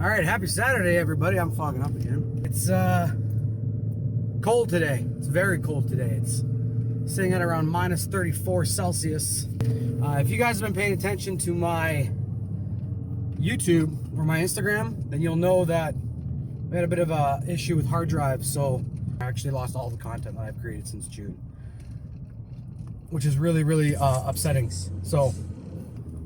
All right, happy Saturday, everybody. I'm fogging up again. It's cold today. It's very cold today. It's sitting at around minus 34 Celsius. If you guys have been paying attention to my YouTube or my Instagram, then you'll know that we had a bit of a issue with hard drives, so I actually lost all the content that I've created since June, which is really upsetting.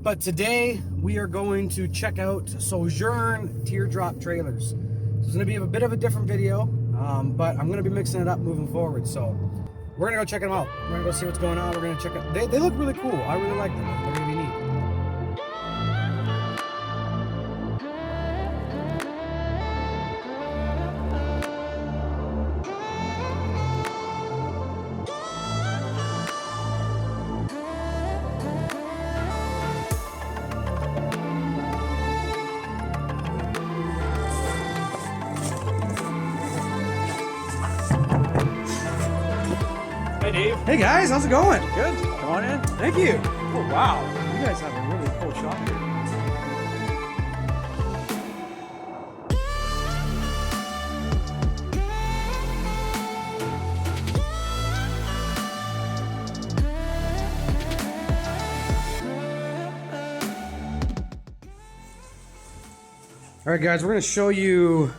But today we are going to check out Sojourn teardrop trailers. So it's going to be a bit of a different video, but I'm going to be mixing it up moving forward. So we're going to go check them out. We're going to go see what's going on. We're going to check it. They look really cool. I really like them. They're going to be neat. Hey Dave. Hey guys, how's it going? Good. Come on in. Thank you. Oh wow, you guys have a really cool shop here. All right, guys, we're going to show you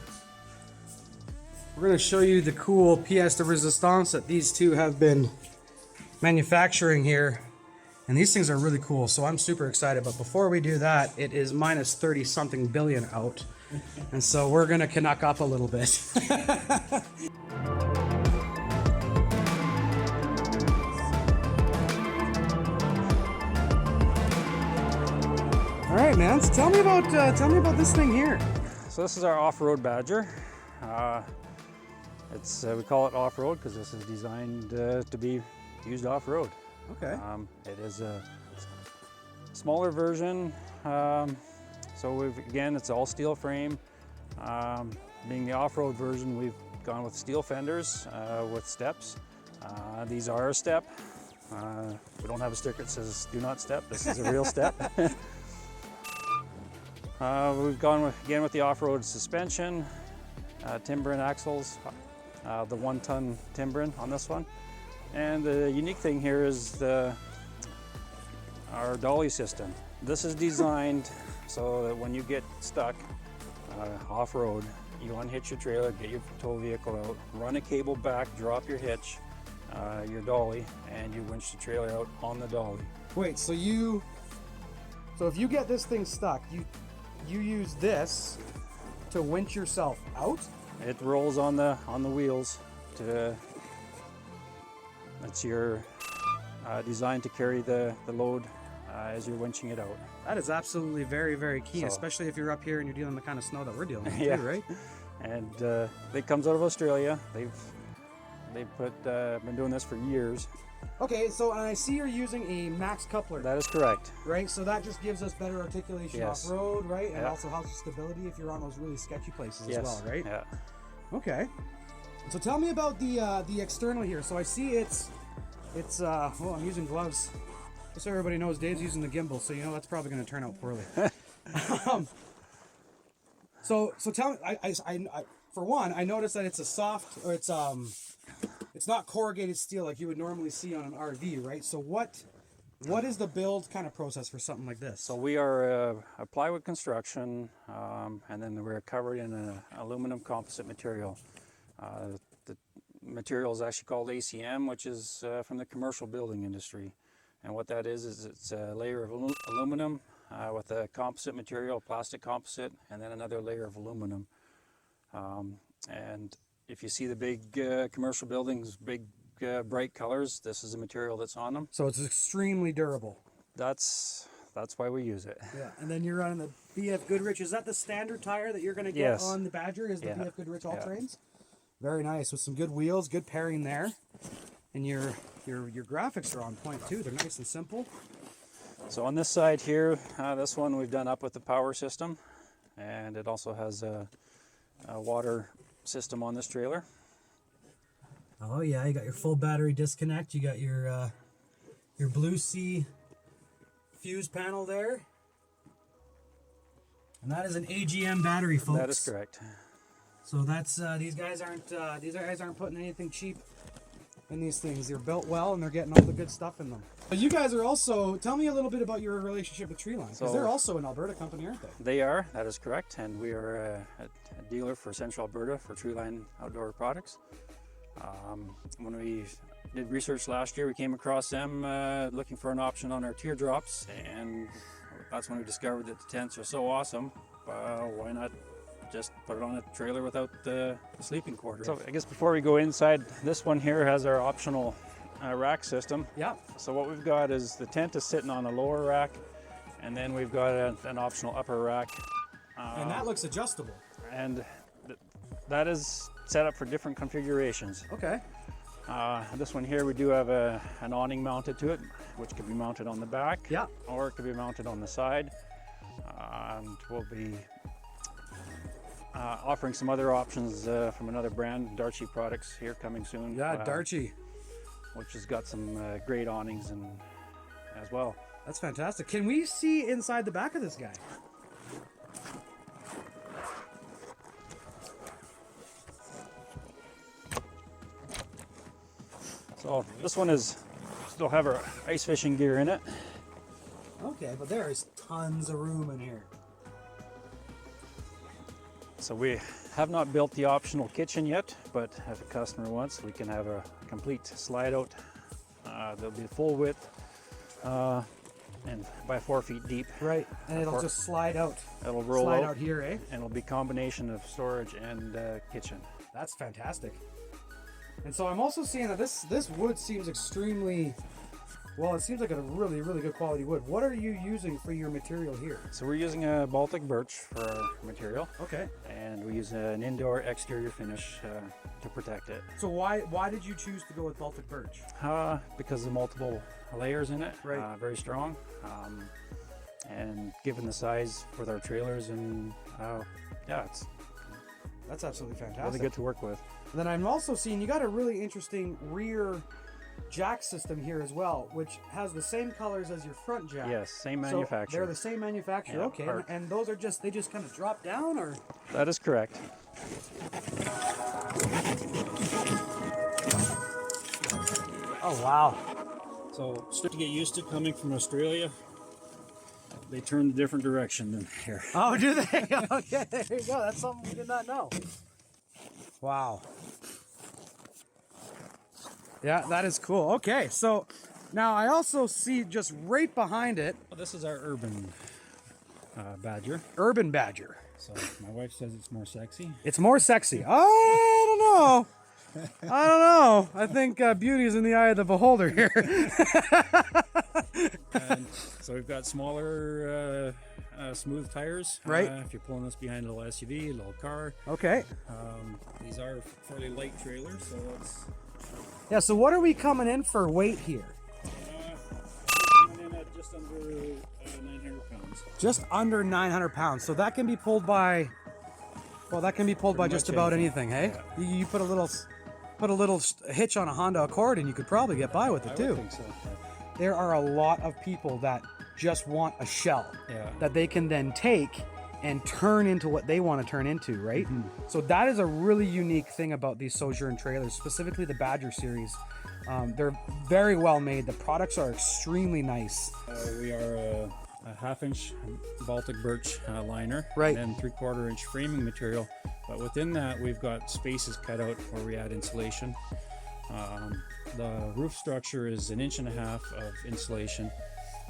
the cool pièce de résistance that these two have been manufacturing here. And these things are really cool, so I'm super excited. But before we do that, it is minus 30 something billion out. And so we're gonna Canuck up a little bit. All right, man, so tell me about this thing here. So this is our off-road Badger. We call it off-road because this is designed to be used off-road. Okay. It is a smaller version. So it's all steel frame. Being the off-road version, we've gone with steel fenders with steps. These are a step. We don't have a sticker that says "Do not step." This is a real step. We've gone with the off-road suspension, Timbren axles, the 1-ton Timbren on this one. And the unique thing here is our dolly system. This is designed so that when you get stuck off-road, you unhitch your trailer, get your tow vehicle out, run a cable back, drop your hitch, your dolly, and you winch the trailer out on the dolly. Wait, so if you get this thing stuck, you use this to winch yourself out? It rolls on the wheels. It's designed to carry the load as you're winching it out. That is absolutely very key, So, especially if you're up here and you're dealing with the kind of snow that we're dealing with, yeah. too, right? And it comes out of Australia. They've been doing this for years. Okay, so I see you're using a max coupler. That is correct. Right, so that just gives us better articulation Yes. off-road, right? And Yeah. also helps with stability if you're on those really sketchy places Yes. as well, right? Yeah. Okay. So tell me about the external here. So I see it's well, I'm using gloves. Just so everybody knows, Dave's using the gimbal, so you know that's probably going to turn out poorly. So tell me, I for one, I noticed that it's a soft, or it's not corrugated steel like you would normally see on an RV, right? So what is the build kind of process for something like this? So we are a plywood construction, and then we're covered in an aluminum composite material. The material is actually called ACM, which is from the commercial building industry. And what that is it's a layer of aluminum with a composite material, plastic composite, and then another layer of aluminum. And if you see the big commercial buildings, big bright colors, this is the material that's on them. So it's extremely durable. That's why we use it. Yeah, and then you're running the BF Goodrich. Is that the standard tire that you're going to get Yes. on the Badger? Is the Yeah. BF Goodrich all Yeah. terrains? Very nice, with some good wheels, good pairing there, and your graphics are on point too. They're nice and simple. So on this side here, this one we've done up with the power system, and it also has a water system on this trailer. Oh yeah, you got your full battery disconnect. You got your Blue Sea fuse panel there. And that is an AGM battery, folks. That is correct. So that's these guys aren't putting anything cheap in these things. They're built well and they're getting all the good stuff in them. But you guys are also, tell me a little bit about your relationship with Treeline, because they're also an Alberta company, aren't they? They are, that is correct, and we are a dealer for Central Alberta for Treeline outdoor products. When we did research last year, we came across them looking for an option on our teardrops, and that's when we discovered that the tents are so awesome. Why not just put it on a trailer without the sleeping quarters? So I guess before we go inside, this one here has our optional rack system. Yeah. So what we've got is the tent is sitting on a lower rack, and then we've got an optional upper rack. And that looks adjustable. And that is set up for different configurations. Okay. This one here, we do have an awning mounted to it, which can be mounted on the back. Yeah. Or it could be mounted on the side. And we'll be offering some other options from another brand, Darchie Products, here coming soon. Yeah, Darchie. Which has got some great awnings and as well. That's fantastic. Can we see inside the back of this guy? So this one is still have our ice fishing gear in it. Okay, but there is tons of room in here. So we have not built the optional kitchen yet, but if a customer wants, we can have a complete slide out. There'll be full width and by 4 feet deep. Right, and it'll just slide out. It'll roll slide out here, eh? And it'll be a combination of storage and kitchen. That's fantastic. And so I'm also seeing that this wood seems extremely, well, it seems like a really, really good quality wood. What are you using for your material here? So we're using a Baltic birch for our material. Okay. And we use an indoor exterior finish to protect it. So why did you choose to go with Baltic birch? Because of multiple layers in it. Right. Very strong. And given the size with our trailers, and that's absolutely fantastic. Really good to work with. And then I'm also seeing you got a really interesting rear jack system here as well, which has the same colors as your front jack. Yes, same manufacturer. So they're the same manufacturer. Yeah, okay. And those are they just kind of drop down, or? That is correct. Oh wow. So start to get used to coming from Australia. They turn a different direction than here. Oh, do they? Okay, there you go. That's something we did not know. Wow. Yeah, that is cool. Okay, so now I also see just right behind it. Well, this is our urban badger. Urban badger. So my wife says it's more sexy. It's more sexy. I don't know. I don't know. I think beauty is in the eye of the beholder here. And so we've got smaller, smooth tires. Right. If you're pulling this behind a little SUV, a little car. Okay. These are fairly light trailers, so it's... Yeah, so what are we coming in for weight here? Coming in at just under 900 pounds. Just under 900 pounds. So that can be pulled by... Well, that can be pulled by just about anything, hey? Yeah. You put a little hitch on a Honda Accord and you could probably get by with it too. I would think so. There are a lot of people that just want a shell that they can then take and turn into what they want to turn into, right? Mm-hmm. So that is a really unique thing about these Sojourn trailers, specifically the Badger series. They're very well made. The products are extremely nice. We are a 1/2 inch Baltic birch liner, right, and 3/4 inch framing material. But within that, we've got spaces cut out where we add insulation. The roof structure is 1.5 inches of insulation.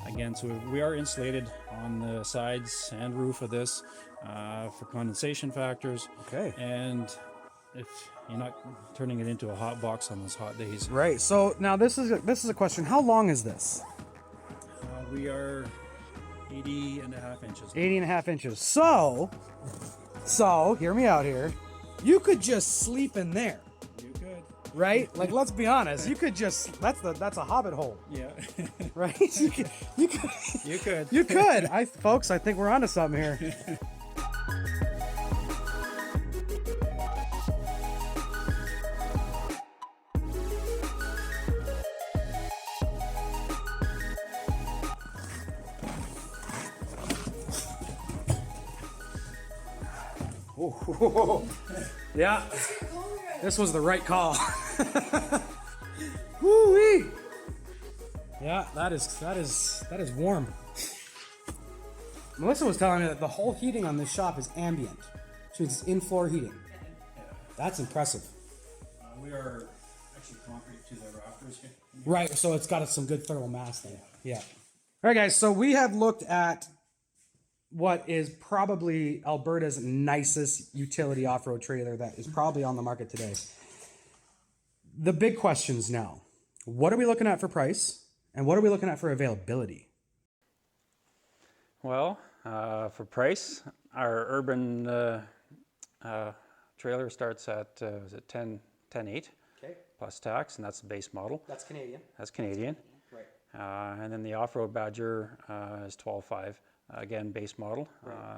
Again, so we are insulated on the sides and roof of this for condensation factors. Okay. And if you're not turning it into a hot box on those hot days. Right. So now this is a question. How long is this? We are 80.5 inches. 80.5 inches. So hear me out here. You could just sleep in there. You could. Right? Like, let's be honest. You could just, that's a hobbit hole. Yeah. Right? You could. You could. You could. Folks, I think we're onto something here. Oh, yeah. This was the right call. Woo-wee. Yeah, that is warm. Melissa was telling me that the whole heating on this shop is ambient, which means it's in-floor heating. That's impressive. We are actually concrete to the rafters here. Right, so it's got some good thermal mass there. Yeah. All right, guys, so we have looked at what is probably Alberta's nicest utility off-road trailer that is probably on the market today. The big questions now. What are we looking at for price? And what are we looking at for availability? Well, for price, our urban trailer starts at is it 10.8 plus tax, and that's the base model. That's Canadian. That's Canadian. Right. And then the off-road Badger is 12.5, again base model,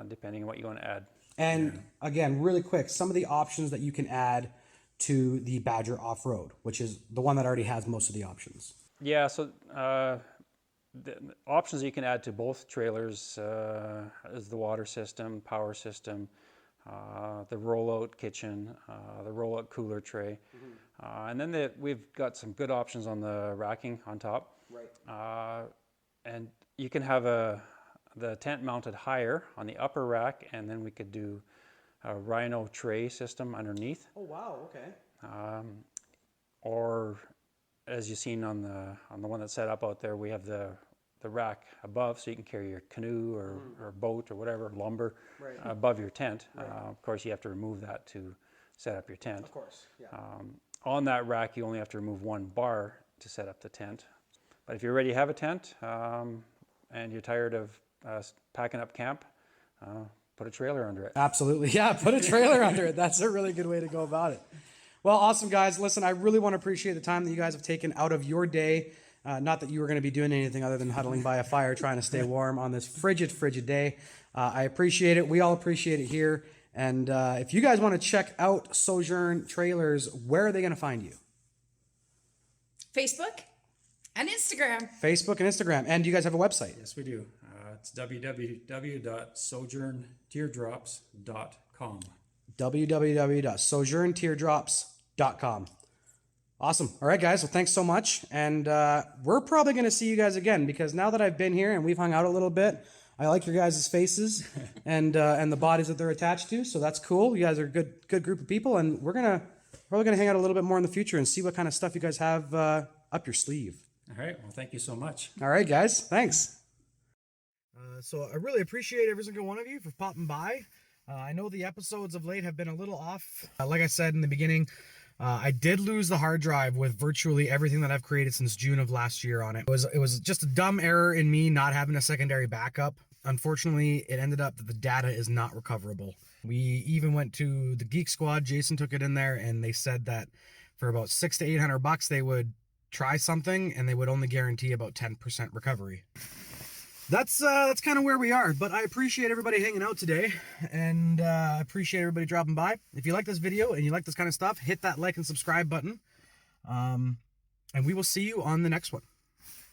depending on what you want to add. And again, really quick, some of the options that you can add to the Badger off-road, which is the one that already has most of the options. Yeah, so the options you can add to both trailers is the water system, power system, the rollout kitchen, the rollout cooler tray. And then we've got some good options on the racking on top. Right. And you can have the tent mounted higher on the upper rack, and then we could do a Rhino tray system underneath. Oh, wow, okay. Or as you've seen on the one that's set up out there, we have the rack above, so you can carry your canoe or boat or whatever, lumber, above your tent. Of course, you have to remove that to set up your tent. Of course, yeah. On that rack, you only have to remove one bar to set up the tent. But if you already have a tent and you're tired of packing up camp, put a trailer under it. Absolutely, yeah, put a trailer under it. That's a really good way to go about it. Well, awesome, guys. Listen, I really want to appreciate the time that you guys have taken out of your day. Not that you were going to be doing anything other than huddling by a fire trying to stay warm on this frigid day. I appreciate it. We all appreciate it here. And if you guys want to check out Sojourn Trailers, where are they going to find you? Facebook and Instagram. Facebook and Instagram. And do you guys have a website? Yes, we do. It's www.sojournteardrops.com. www.sojournteardrops.com. Awesome. All right, guys. Well, thanks so much. And we're probably going to see you guys again, because now that I've been here and we've hung out a little bit, I like your guys' faces and the bodies that they're attached to. So that's cool. You guys are a good group of people, and we're probably gonna hang out a little bit more in the future and see what kind of stuff you guys have up your sleeve. All right. Well, thank you so much. All right, guys. Thanks. So I really appreciate every single one of you for popping by. I know the episodes of late have been a little off. Like I said in the beginning, I did lose the hard drive with virtually everything that I've created since June of last year on it. It was just a dumb error in me not having a secondary backup. Unfortunately, it ended up that the data is not recoverable. We even went to the Geek Squad. Jason took it in there, and they said that for about $600 to $800 they would try something, and they would only guarantee about 10% recovery. That's kind of where we are, but I appreciate everybody hanging out today, and I appreciate everybody dropping by. If you like this video and you like this kind of stuff, hit that like and subscribe button, and we will see you on the next one.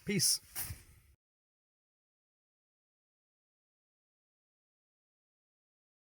Peace.